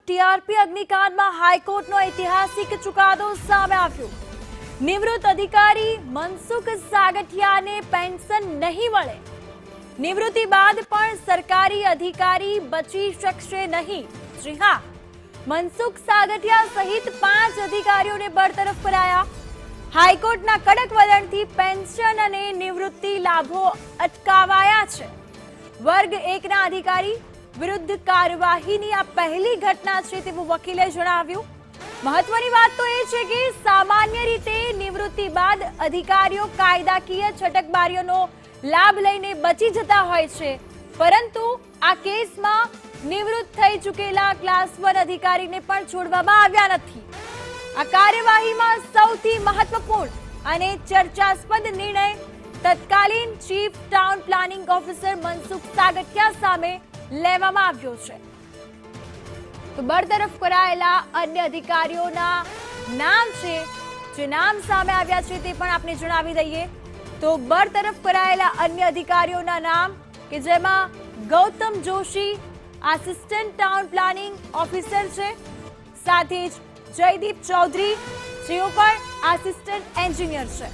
TRP અગ્નિકાંડમાં હાઈકોર્ટનો ઐતિહાસિક ચુકાદો સામે આવ્યો। નિવૃત્ત અધિકારી મનસુખ સાગઠિયાને પેન્શન નહીં મળે। નિવૃત્તિ બાદ પણ સરકારી અધિકારી બચી શકશે નહીં। જી હા, મનસુખ સાગઠિયા સહિત 5 અધિકારીઓને બરતરફ કરાયા। હાઈકોર્ટના કડક વલણથી પેન્શન અને નિવૃત્તિ લાભો અટકાવાયા છે। વર્ગ 1 ના અધિકારી વિરુદ્ધ કાર્યવાહીની આ પહેલી ઘટના છે તેવું વકીલે જણાવ્યું। મહત્વની વાત તો એ છે કે સામાન્ય રીતે નિવૃત્તિ બાદ અધિકારીઓ કાયદાકીય છટકબારીઓનો લાભ લઈને બચી જતા હોય છે, પરંતુ આ કેસમાં નિવૃત્ત થઈ ચૂકેલા ક્લાસ 1 અધિકારીને પણ છોડવામાં આવ્યા નથી। આ કાર્યવાહીમાં સૌથી મહત્વપૂર્ણ અને ચર્ચાસ્પદ નિર્ણય તત્કાલીન chief town planning officer Mansukh Sagathiya સામે લેવામાં આવ્યો છે। તો બરતરફ કરાયેલા અન્ય અધિકારીઓના નામ છે, જે નામ સામે આવ્યા છે તે પણ આપણે જણાવી દઈએ। તો બરતરફ કરાયેલા અન્ય અધિકારીઓના નામ કે જેમાં Gautam Joshi assistant town planning officer છે, સાથે જ જયદીપ ચૌધરી જેઓ પણ આસિસ્ટન્ટ એન્જિનિયર છે।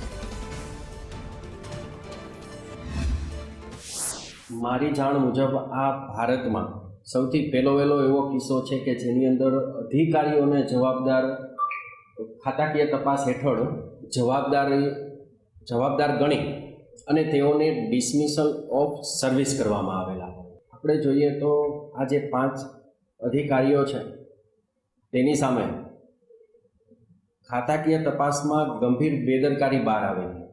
મારી જાણ મુજબ આ ભારતમાં સૌથી પહેલો એવો કિસ્સો છે કે જેની અંદર અધિકારીઓને જવાબદાર ખાતાકીય તપાસ હેઠળ જવાબદાર ગણી અને તેઓને ડિસમિસલ ઓફ સર્વિસ કરવામાં આવેલા। આપણે જોઈએ તો આ જે 5 અધિકારીઓ છે તેની સામે ખાતાકીય તપાસમાં ગંભીર બેદરકારી બહાર આવેલી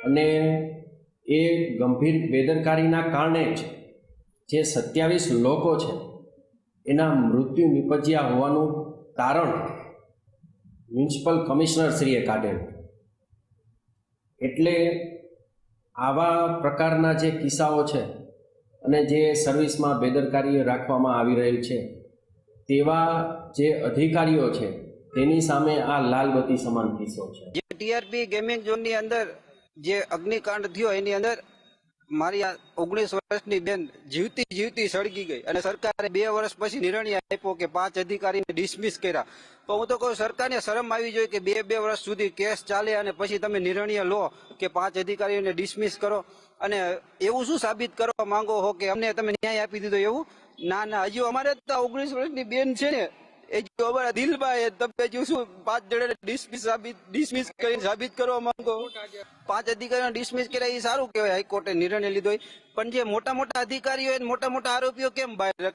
અને એ ગંભીર બેદરકારીના કારણે જ જે 27 લોકો છે એના મૃત્યુ નિપજ્યા હોવાનું તારણ મ્યુનિસિપલ કમિશનરશ્રીએ કાઢેલ। એટલે આવા પ્રકારના જે કિસ્સાઓ છે અને જે સર્વિસમાં બેદરકારી રાખવામાં આવી રહેલ છે તેવા જે અધિકારીઓ છે તેની સામે આ લાલબત્તી સમાન કિસ્સો છે। જે ટીઆરપી ગેમિંગ ઝોનની અંદર જે અગ્નિકાંડ થયો એની અંદર મારી 19 વર્ષની બેન જીવતી સળગી ગઈ અને સરકારે 2 વર્ષ પછી નિર્ણય આપ્યો કે 5 અધિકારીને ડિસમિસ કર્યા। તો હું તો કહું સરકારને શરમ આવી જોઈએ કે 2 વર્ષ સુધી કેસ ચાલે અને પછી તમે નિર્ણય લો કે 5 અધિકારીઓને ડિસમિસ કરો, અને એવું શું સાબિત કરવા માંગો હો કે અમને તમે ન્યાય આપી દીધો એવું? ના, હજુ અમારે તો 19 વર્ષની બેન છે ને એ જો અમારા દિલમાં એ તમે જો શું 5 જણાને ડિસમિસ કરીને સાબિત કરવા માંગો? 5 અધિકારીઓને ડિસમિસ કર્યા એ સારું કહેવાય, હાઈકોર્ટે નિર્ણય લીધો, પણ જે મોટા અધિકારીઓ મોટા આરોપીઓ કેમ બહાર